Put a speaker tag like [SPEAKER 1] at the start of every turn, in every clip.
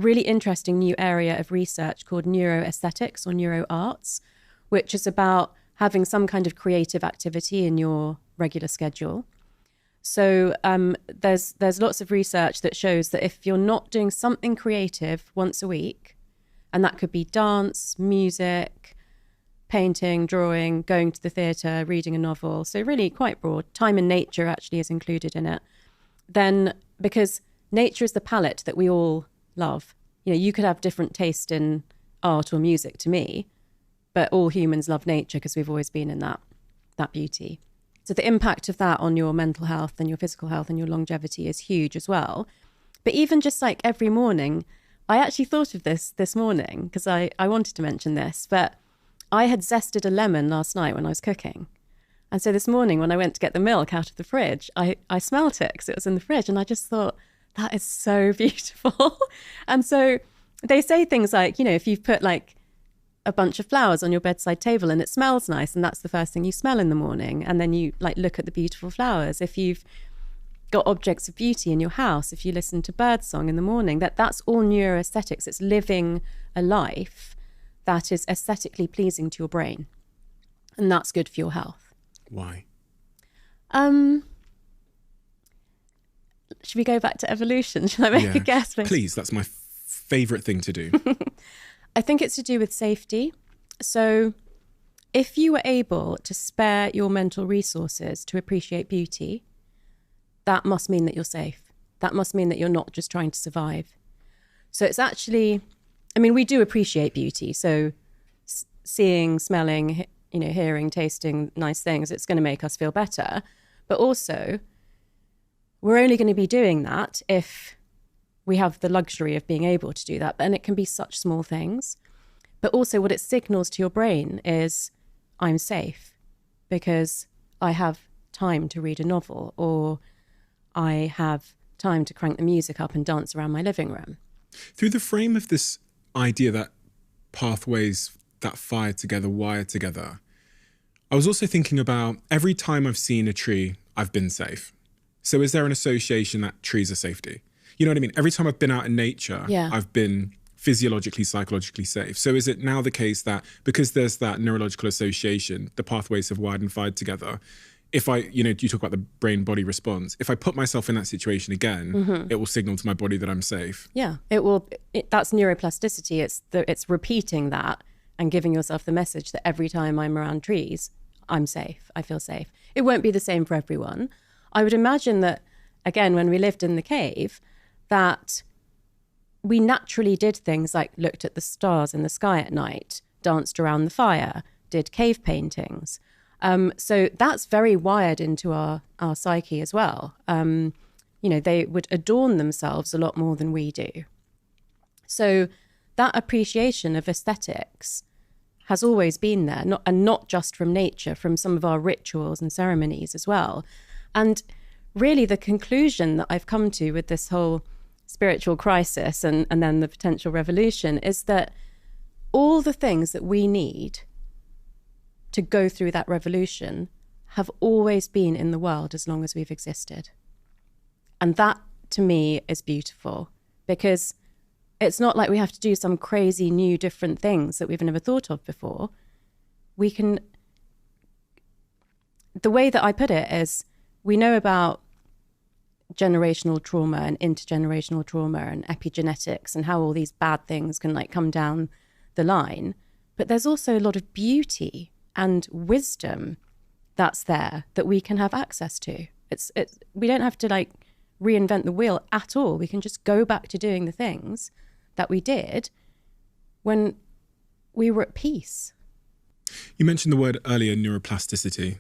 [SPEAKER 1] really interesting new area of research called neuroaesthetics or neuroarts, which is about having some kind of creative activity in your regular schedule. So there's lots of research that shows that if you're not doing something creative once a week, and that could be dance, music, painting, drawing, going to the theatre, reading a novel, so really quite broad. Time in nature actually is included in it. Then, because nature is the palette that we all love. You know, you could have different taste in art or music to me, but all humans love nature because we've always been in that beauty. So the impact of that on your mental health and your physical health and your longevity is huge as well. But even just like every morning, I actually thought of this morning because I wanted to mention this, but I had zested a lemon last night when I was cooking. And so this morning when I went to get the milk out of the fridge, I smelt it because it was in the fridge, and I just thought, that is so beautiful. And so they say things like, you know, if you've put like a bunch of flowers on your bedside table and it smells nice, and that's the first thing you smell in the morning, and then you like look at the beautiful flowers. If you've got objects of beauty in your house, if you listen to birdsong in the morning, that's all neuroaesthetics. It's living a life that is aesthetically pleasing to your brain, and that's good for your health.
[SPEAKER 2] Why?
[SPEAKER 1] Should we go back to evolution? Shall I make a guess?
[SPEAKER 2] Please, that's my favourite thing to do.
[SPEAKER 1] I think it's to do with safety. So if you were able to spare your mental resources to appreciate beauty, that must mean that you're safe. That must mean that you're not just trying to survive. So it's actually, I mean, we do appreciate beauty. So seeing, smelling, you know, hearing, tasting nice things, it's going to make us feel better. But also, we're only going to be doing that if we have the luxury of being able to do that. And it can be such small things. But also what it signals to your brain is, I'm safe because I have time to read a novel, or I have time to crank the music up and dance around my living room.
[SPEAKER 2] Through the frame of this idea that pathways that fire together, wire together, I was also thinking about every time I've seen a tree, I've been safe. So is there an association that trees are safety? You know what I mean? Every time I've been out in nature, I've been physiologically, psychologically safe. So is it now the case that because there's that neurological association, the pathways have wired and fired together? If I, you know, you talk about the brain-body response. If I put myself in that situation again, it will signal to my body that I'm safe.
[SPEAKER 1] Yeah, it will. That's neuroplasticity. It's repeating that and giving yourself the message that every time I'm around trees, I'm safe. I feel safe. It won't be the same for everyone. I would imagine that, again, when we lived in the cave, that we naturally did things like looked at the stars in the sky at night, danced around the fire, did cave paintings. So that's very wired into our psyche as well. You know, they would adorn themselves a lot more than we do. So that appreciation of aesthetics has always been there, not just from nature, from some of our rituals and ceremonies as well. And really the conclusion that I've come to with this whole spiritual crisis and then the potential revolution is that all the things that we need to go through that revolution have always been in the world as long as we've existed. And that, to me, is beautiful, because it's not like we have to do some crazy new different things that we've never thought of before. We can... The way that I put it is, we know about generational trauma and intergenerational trauma and epigenetics and how all these bad things can like come down the line. But there's also a lot of beauty and wisdom that's there that we can have access to. It's we don't have to like reinvent the wheel at all. We can just go back to doing the things that we did when we were at peace.
[SPEAKER 2] You mentioned the word earlier, neuroplasticity.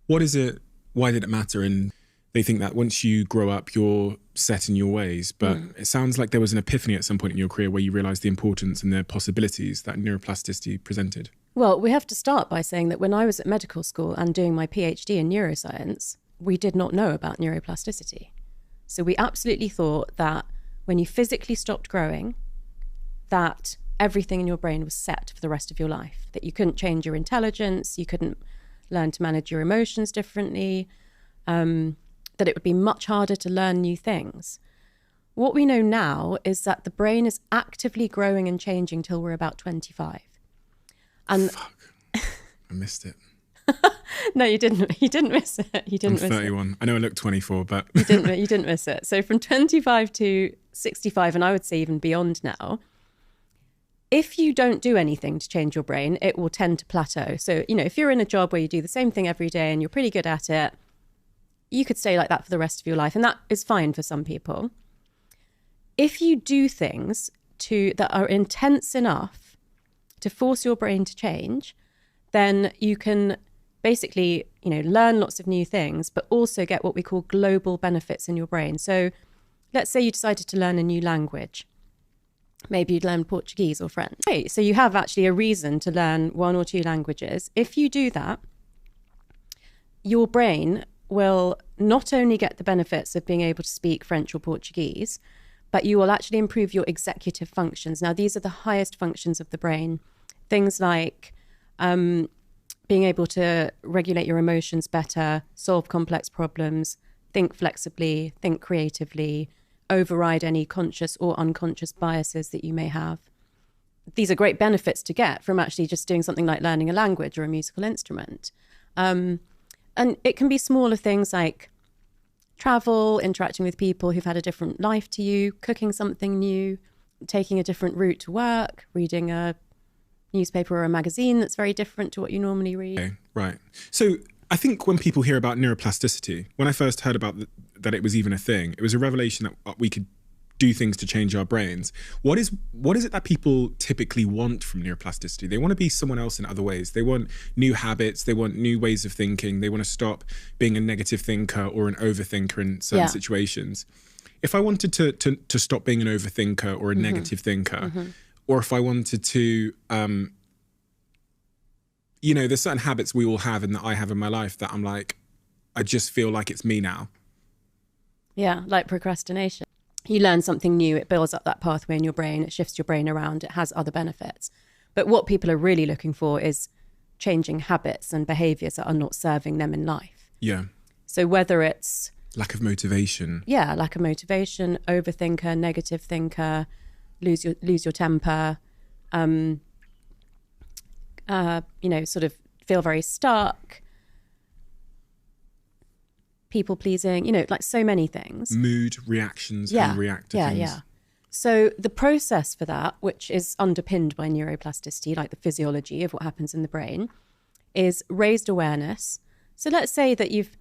[SPEAKER 2] What is it? Why did it matter? And they think that once you grow up, you're set in your ways. But it sounds like there was an epiphany at some point in your career where you realised the importance and the possibilities that neuroplasticity presented.
[SPEAKER 1] Well, we have to start by saying that when I was at medical school and doing my PhD in neuroscience, we did not know about neuroplasticity. So we absolutely thought that when you physically stopped growing, that everything in your brain was set for the rest of your life, that you couldn't change your intelligence, you couldn't learn to manage your emotions differently, that it would be much harder to learn new things. What we know now is that the brain is actively growing and changing till we're about 25. And
[SPEAKER 2] Fuck. I missed it.
[SPEAKER 1] no, you didn't. You didn't miss it. You didn't
[SPEAKER 2] I'm
[SPEAKER 1] miss
[SPEAKER 2] 31. I know I look 24, but
[SPEAKER 1] it. You didn't miss it. So from 25 to 65, and I would say even beyond now, if you don't do anything to change your brain, it will tend to plateau. So, if you're in a job where you do the same thing every day and you're pretty good at it, you could stay like that for the rest of your life. And that is fine for some people. If you do things that are intense enough to force your brain to change, then you can basically, learn lots of new things, but also get what we call global benefits in your brain. So let's say you decided to learn a new language. Maybe you'd learn Portuguese or French. Okay, so you have actually a reason to learn one or two languages. If you do that, your brain will not only get the benefits of being able to speak French or Portuguese, but you will actually improve your executive functions. Now, these are the highest functions of the brain. Things like being able to regulate your emotions better, solve complex problems, think flexibly, think creatively, override any conscious or unconscious biases that you may have. These are great benefits to get from actually just doing something like learning a language or a musical instrument. And it can be smaller things like travel, interacting with people who've had a different life to you, cooking something new, taking a different route to work, reading a newspaper or a magazine that's very different to what you normally read.
[SPEAKER 2] Okay, right. So I think when people hear about neuroplasticity, when I first heard about that it was even a thing, it was a revelation that we could do things to change our brains. What is it that people typically want from neuroplasticity? They want to be someone else in other ways. They want new habits. They want new ways of thinking. They want to stop being a negative thinker or an overthinker in certain situations. If I wanted to stop being an overthinker or a negative thinker, or if I wanted to, there's certain habits we all have and that I have in my life that I'm like, I just feel like it's me now.
[SPEAKER 1] Yeah, like procrastination. You learn something new, it builds up that pathway in your brain, it shifts your brain around, it has other benefits. But what people are really looking for is changing habits and behaviors that are not serving them in life.
[SPEAKER 2] Yeah.
[SPEAKER 1] So whether it's
[SPEAKER 2] lack of motivation.
[SPEAKER 1] Yeah, lack of motivation, overthinker, negative thinker, lose your temper, sort of feel very stuck, people pleasing, like so many things.
[SPEAKER 2] Mood, reactions, how you react to things.
[SPEAKER 1] Yeah. So the process for that, which is underpinned by neuroplasticity, like the physiology of what happens in the brain, is raised awareness. So let's say that you've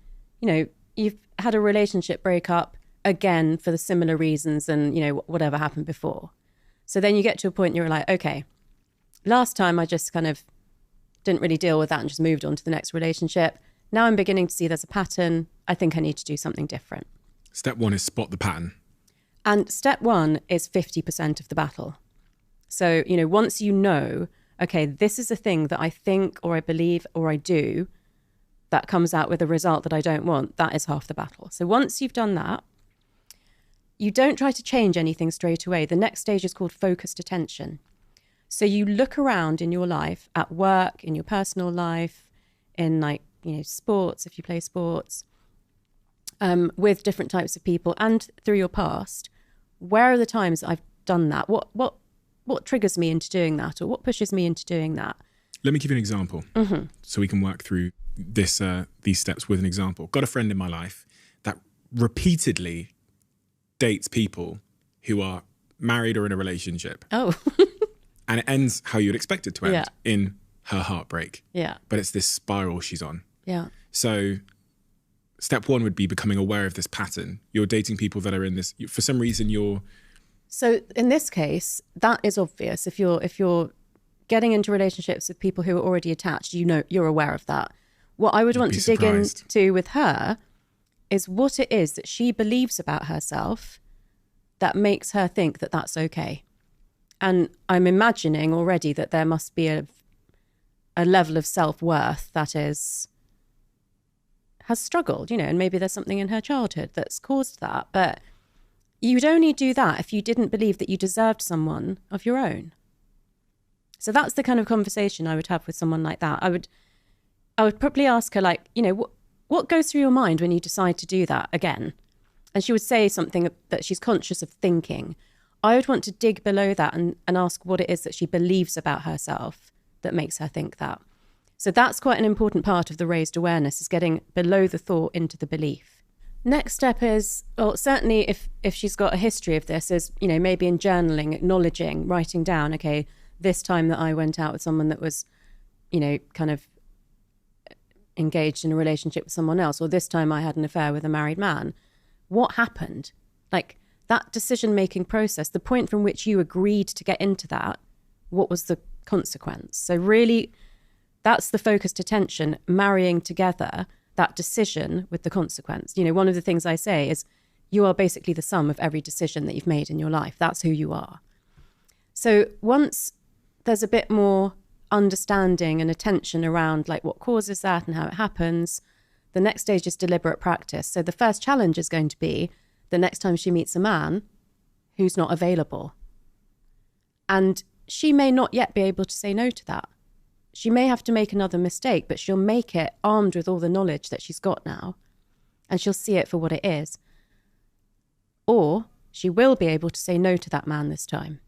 [SPEAKER 1] had a relationship breakup again for the similar reasons and, whatever happened before. So then you get to a point and you're like, okay, last time I just kind of didn't really deal with that and just moved on to the next relationship. Now I'm beginning to see there's a pattern. I think I need to do something different.
[SPEAKER 2] Step one is spot the pattern.
[SPEAKER 1] And step one is 50% of the battle. So, once you know, okay, this is a thing that I think or I believe or I do that comes out with a result that I don't want, that is half the battle. So once you've done that, you don't try to change anything straight away. The next stage is called focused attention. So you look around in your life, at work, in your personal life, in sports, if you play sports, with different types of people and through your past. Where are the times I've done that? What triggers me into doing that, or what pushes me into doing that?
[SPEAKER 2] Let me give you an example so we can work through these steps with an example. Got a friend in my life that repeatedly dates people who are married or in a relationship.
[SPEAKER 1] Oh.
[SPEAKER 2] And it ends how you'd expect it to end, in her heartbreak. Yeah. But it's this spiral she's on.
[SPEAKER 1] Yeah.
[SPEAKER 2] So step one would be becoming aware of this pattern. You're dating people that are in this, for some reason you're...
[SPEAKER 1] So in this case, that is obvious. If you're getting into relationships with people who are already attached, you're aware of that. What I would want to dig into with her is what it is that she believes about herself that makes her think that that's okay. And I'm imagining already that there must be a level of self-worth that has struggled, and maybe there's something in her childhood that's caused that. But you'd only do that if you didn't believe that you deserved someone of your own. So that's the kind of conversation I would have with someone like that. I would probably ask her, what goes through your mind when you decide to do that again? and she would say something that she's conscious of thinking, I would want to dig below that and ask what it is that she believes about herself that makes her think that. So that's quite an important part of the raised awareness, is getting below the thought into the belief. Next step is, well, certainly if she's got a history of this, is, you know, maybe in journaling, acknowledging, writing down, okay, this time that I went out with someone that was, you know, kind of engaged in a relationship with someone else, or this time I had an affair with a married man. What happened? Like, that decision-making process, the point from which you agreed to get into that, what was the consequence? So really, that's the focused attention, marrying together that decision with the consequence. You know, one of the things I say is, you are basically the sum of every decision that you've made in your life. That's who you are. So once there's a bit more understanding and attention around like what causes that and how it happens, the next stage is deliberate practice. So the first challenge is going to be the next time she meets a man who's not available. And she may not yet be able to say no to that. She may have to make another mistake, but she'll make it armed with all the knowledge that she's got now, and she'll see it for what it is. Or she will be able to say no to that man this time.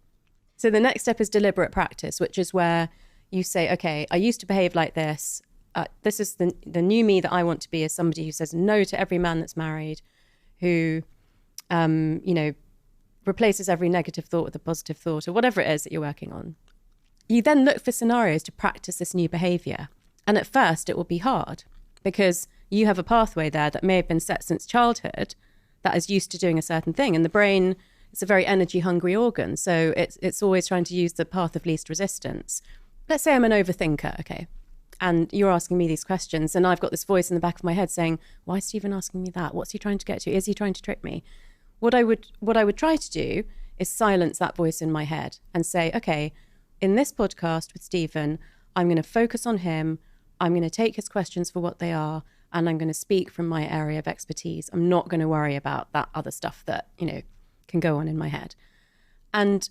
[SPEAKER 1] So the next step is deliberate practice, which is where you say, okay, I used to behave like this. This is the new me that I want to be, is somebody who says no to every man that's married, who, you know, replaces every negative thought with a positive thought, or whatever it is that you're working on. You then look for scenarios to practice this new behavior. And at first it will be hard, because you have a pathway there that may have been set since childhood that is used to doing a certain thing. And the brain is a very energy hungry organ. So it's always trying to use the path of least resistance. Let's say I'm an overthinker, okay? And you're asking me these questions, and I've got this voice in the back of my head saying, why is Stephen asking me that? What's he trying to get to? Is he trying to trick me? What I would try to do is silence that voice in my head and say, okay, in this podcast with Stephen, I'm going to focus on him. I'm going to take his questions for what they are, and I'm going to speak from my area of expertise. I'm not going to worry about that other stuff that, you know, can go on in my head. And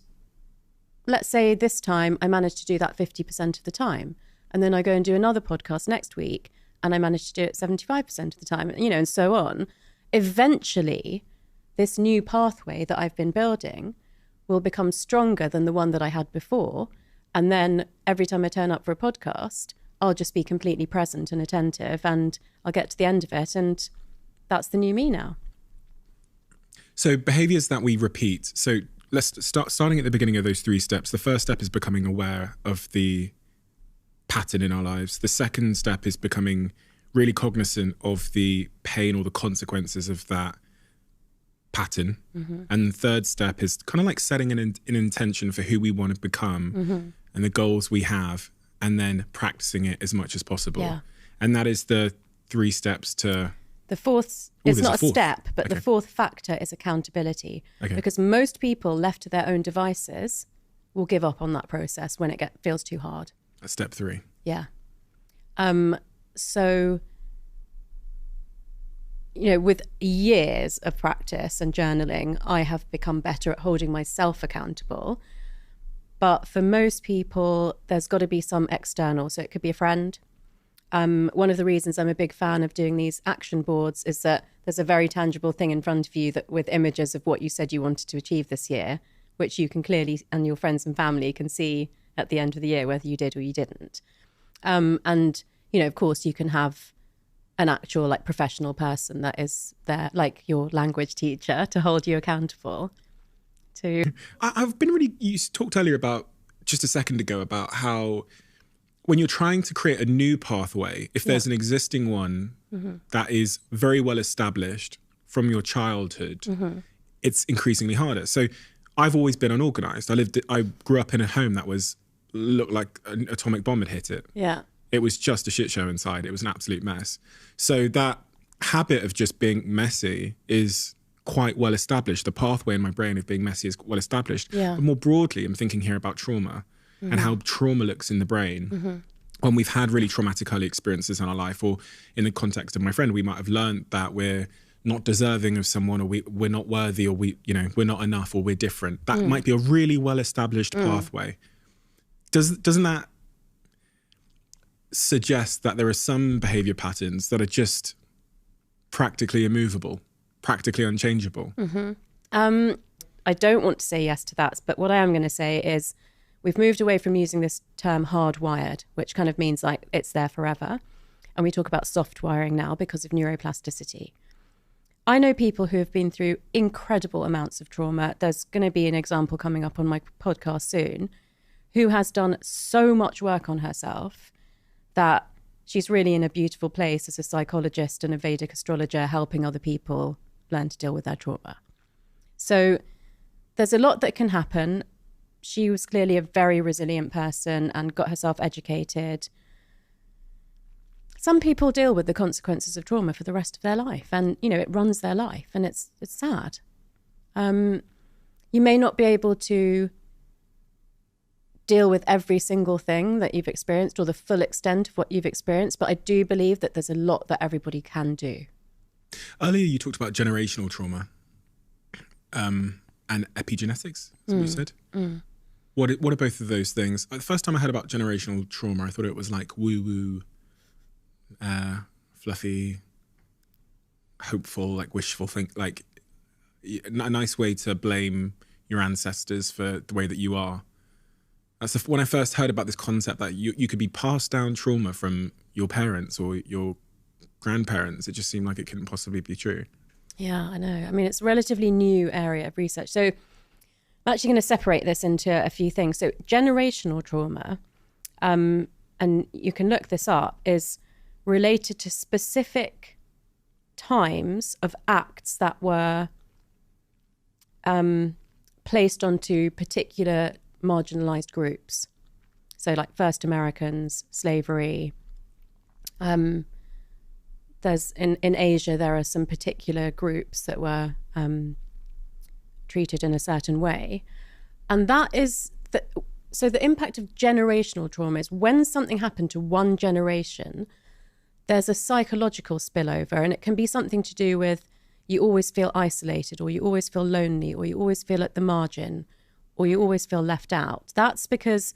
[SPEAKER 1] let's say this time I managed to do that 50% of the time. And then I go and do another podcast next week and I manage to do it 75% of the time, you know, and so on. Eventually, this new pathway that I've been building will become stronger than the one that I had before. And then every time I turn up for a podcast, I'll just be completely present and attentive, and I'll get to the end of it. And that's the new me now.
[SPEAKER 2] So behaviors that we repeat. So let's starting at the beginning of those 3 steps. The first step is becoming aware of the pattern in our lives. The second step is becoming really cognizant of the pain or the consequences of that pattern. Mm-hmm. And the third step is kind of like setting an intention for who we want to become, mm-hmm. and the goals we have, and then practicing it as much as possible. Yeah. And that is the 3 steps to...
[SPEAKER 1] The fourth, it's not a step, but okay. The fourth factor is accountability. Okay. Because most people left to their own devices will give up on that process when it feels too hard.
[SPEAKER 2] That's step 3.
[SPEAKER 1] Yeah. So, you know, with years of practice and journaling, I have become better at holding myself accountable. But for most people, there's got to be some external. So it could be a friend. One of the reasons I'm a big fan of doing these action boards is that there's a very tangible thing in front of you that with images of what you said you wanted to achieve this year, which you can clearly, and your friends and family can see at the end of the year, whether you did or you didn't. And, you know, of course, you can have an actual like professional person that is there, like your language teacher, to hold you accountable to.
[SPEAKER 2] I've been really, you talked earlier about, just a second ago, about how when you're trying to create a new pathway, if there's an existing one mm-hmm. that is very well established from your childhood, mm-hmm. it's increasingly harder. So I've always been unorganized. I grew up in a home that looked like an atomic bomb had hit it. Yeah. It was just a shit show inside. It was an absolute mess. So that habit of just being messy is quite well established. The pathway in my brain of being messy is well established. Yeah. But more broadly, I'm thinking here about trauma. Mm-hmm. and how trauma looks in the brain. Mm-hmm. When we've had really traumatic early experiences in our life, or in the context of my friend, we might have learned that we're not deserving of someone, or we're not worthy, or we're not enough, or we're different. That might be a really well-established pathway. Doesn't that suggest that there are some behavior patterns that are just practically immovable? practically unchangeable?
[SPEAKER 1] I don't want to say yes to that, but what I am going to say is we've moved away from using this term hardwired, which kind of means like it's there forever. And we talk about soft wiring now because of neuroplasticity. I know people who have been through incredible amounts of trauma. There's going to be an example coming up on my podcast soon, who has done so much work on herself that she's really in a beautiful place as a psychologist and a Vedic astrologer, helping other people learn to deal with their trauma. So there's a lot that can happen. She was clearly a very resilient person and got herself educated. Some people deal with the consequences of trauma for the rest of their life, and, you know, it runs their life, and it's sad. You may not be able to deal with every single thing that you've experienced or the full extent of what you've experienced, but I do believe that there's a lot that everybody can do.
[SPEAKER 2] Earlier, you talked about generational trauma and epigenetics, as you said. What are both of those things? The first time I heard about generational trauma, I thought it was like woo-woo, fluffy, hopeful, like wishful think, like a nice way to blame your ancestors for the way that you are. That's when I first heard about this concept that you could be passed down trauma from your parents or your grandparents. It just seemed like it couldn't possibly be true. Yeah,
[SPEAKER 1] I know. I mean, it's a relatively new area of research. So I'm actually going to separate this into a few things. So generational trauma, and you can look this up, is related to specific times of acts that were placed onto particular marginalized groups. So like first Americans, slavery. There's in Asia, there are some particular groups that were treated in a certain way. And that is, so the impact of generational trauma is when something happened to one generation, there's a psychological spillover, and it can be something to do with you always feel isolated, or you always feel lonely, or you always feel at the margin, or you always feel left out. That's because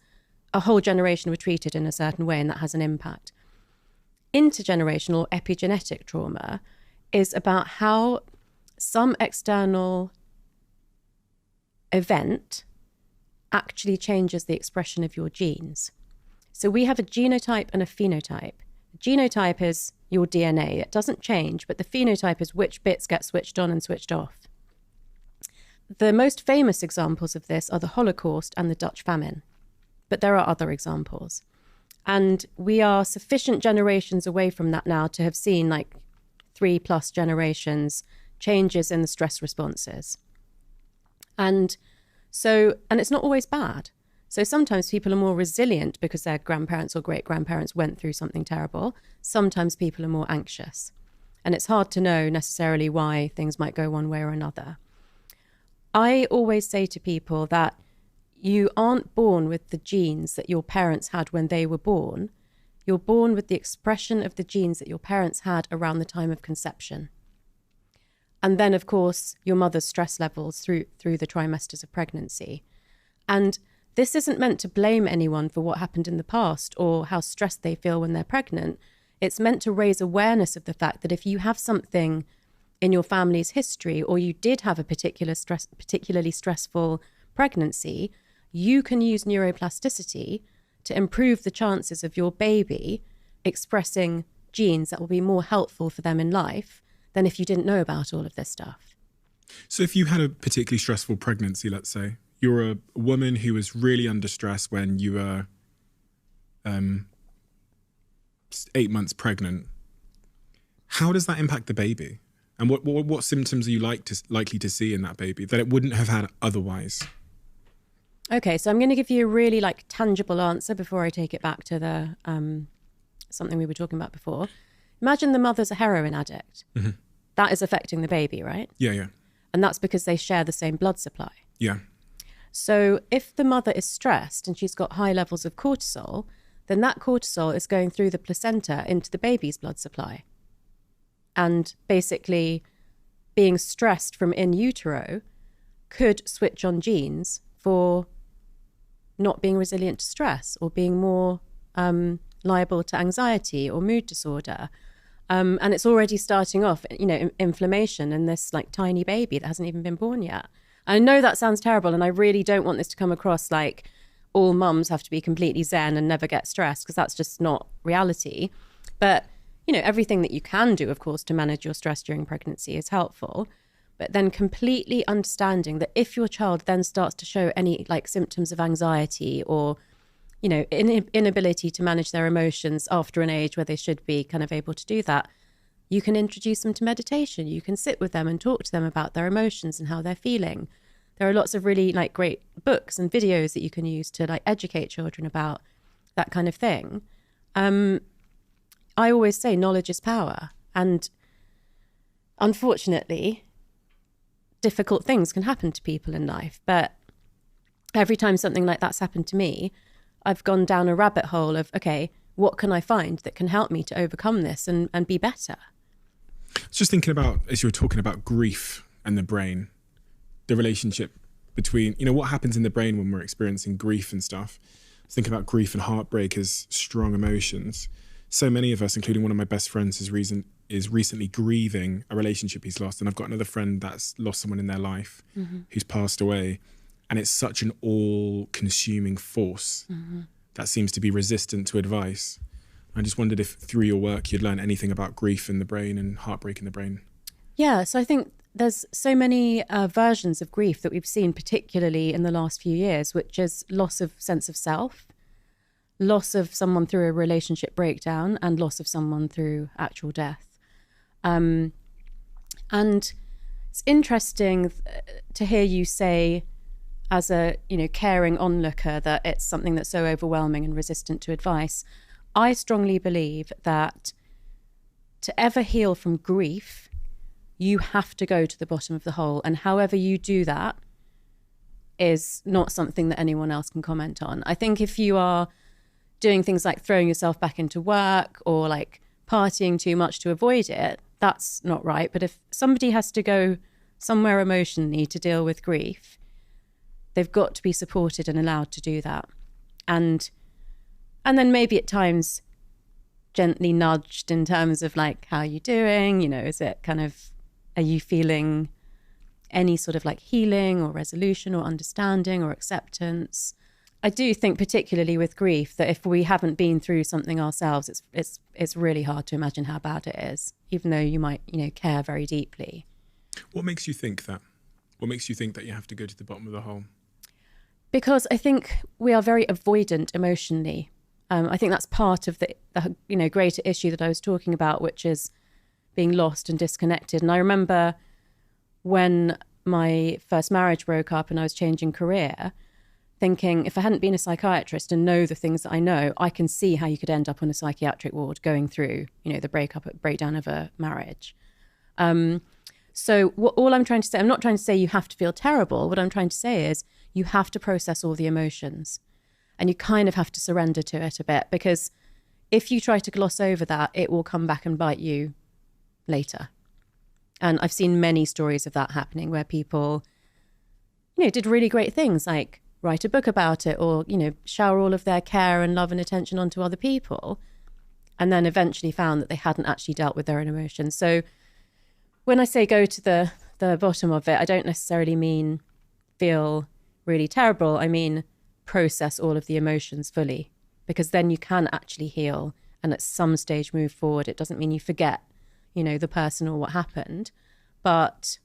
[SPEAKER 1] a whole generation were treated in a certain way, and that has an impact. Intergenerational epigenetic trauma is about how some external event actually changes the expression of your genes. So we have a genotype and a phenotype. The genotype is your DNA. It doesn't change, but the phenotype is which bits get switched on and switched off. The most famous examples of this are the Holocaust and the Dutch famine, but there are other examples. And we are sufficient generations away from that now to have seen like 3+ generations changes in the stress responses. And it's not always bad. So sometimes people are more resilient because their grandparents or great-grandparents went through something terrible. Sometimes people are more anxious. And it's hard to know necessarily why things might go one way or another. I always say to people that you aren't born with the genes that your parents had when they were born. You're born with the expression of the genes that your parents had around the time of conception. And then, of course, your mother's stress levels through the trimesters of pregnancy. And this isn't meant to blame anyone for what happened in the past or how stressed they feel when they're pregnant. It's meant to raise awareness of the fact that if you have something in your family's history, or you did have a particularly stressful pregnancy, you can use neuroplasticity to improve the chances of your baby expressing genes that will be more helpful for them in life than if you didn't know about all of this stuff.
[SPEAKER 2] So if you had a particularly stressful pregnancy, let's say, you're a woman who was really under stress when you were 8 months pregnant, how does that impact the baby? And what symptoms are you likely to see in that baby that it wouldn't have had otherwise?
[SPEAKER 1] Okay, so I'm going to give you a really tangible answer before I take it back to the something we were talking about before. Imagine the mother's a heroin addict. Mm-hmm. That is affecting the baby, right?
[SPEAKER 2] Yeah.
[SPEAKER 1] And that's because they share the same blood supply.
[SPEAKER 2] Yeah.
[SPEAKER 1] So if the mother is stressed and she's got high levels of cortisol, then that cortisol is going through the placenta into the baby's blood supply. And basically being stressed from in utero could switch on genes for not being resilient to stress or being more liable to anxiety or mood disorder. And it's already starting off, inflammation in this like tiny baby that hasn't even been born yet. I know that sounds terrible, and I really don't want this to come across like all mums have to be completely zen and never get stressed, because that's just not reality. But, everything that you can do, of course, to manage your stress during pregnancy is helpful. But then completely understanding that if your child then starts to show any like symptoms of anxiety or, inability to manage their emotions after an age where they should be kind of able to do that, you can introduce them to meditation. You can sit with them and talk to them about their emotions and how they're feeling. There are lots of really like great books and videos that you can use to like educate children about that kind of thing. I always say knowledge is power. And unfortunately, difficult things can happen to people in life. But every time something like that's happened to me, I've gone down a rabbit hole of, okay, what can I find that can help me to overcome this and be better?
[SPEAKER 2] I was just thinking about, as you were talking about grief and the brain, the relationship between, what happens in the brain when we're experiencing grief and stuff. I was thinking about grief and heartbreak as strong emotions. So many of us, including one of my best friends, is recently grieving a relationship he's lost. And I've got another friend that's lost someone in their life who's passed away. And it's such an all-consuming force that seems to be resistant to advice. I just wondered if through your work you'd learned anything about grief in the brain and heartbreak in the brain. Yeah,
[SPEAKER 1] so I think there's so many versions of grief that we've seen, particularly in the last few years, which is loss of sense of self, loss of someone through a relationship breakdown, and loss of someone through actual death. And it's interesting to hear you say, as a caring onlooker, that it's something that's so overwhelming and resistant to advice. I strongly believe that to ever heal from grief, you have to go to the bottom of the hole, and however you do that is not something that anyone else can comment on. I think if you are doing things like throwing yourself back into work or like partying too much to avoid it, that's not right. But if somebody has to go somewhere emotionally to deal with grief, they've got to be supported and allowed to do that. And then maybe at times gently nudged in terms of like, how are you doing? Is it kind of, are you feeling any sort of like healing or resolution or understanding or acceptance? I do think particularly with grief that if we haven't been through something ourselves, it's really hard to imagine how bad it is, even though you might, care very deeply.
[SPEAKER 2] What makes you think that? What makes you think that you have to go to the bottom of the hole?
[SPEAKER 1] Because I think we are very avoidant emotionally. I think that's part of the greater issue that I was talking about, which is being lost and disconnected. And I remember when my first marriage broke up and I was changing career, thinking if I hadn't been a psychiatrist and know the things that I know, I can see how you could end up on a psychiatric ward going through, the breakdown of a marriage. So all I'm trying to say, I'm not trying to say you have to feel terrible. What I'm trying to say is you have to process all the emotions, and you kind of have to surrender to it a bit, because if you try to gloss over that, it will come back and bite you later. And I've seen many stories of that happening where people, did really great things like write a book about it or, shower all of their care and love and attention onto other people, and then eventually found that they hadn't actually dealt with their own emotions. So when I say go to the bottom of it, I don't necessarily mean feel really terrible. I mean process all of the emotions fully, because then you can actually heal and at some stage move forward. It doesn't mean you forget, the person or what happened. But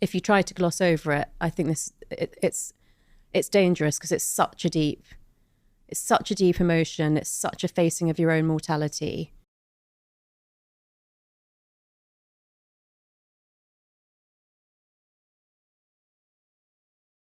[SPEAKER 1] if you try to gloss over it, I think it's dangerous, because it's such a deep emotion. It's such a facing of your own mortality.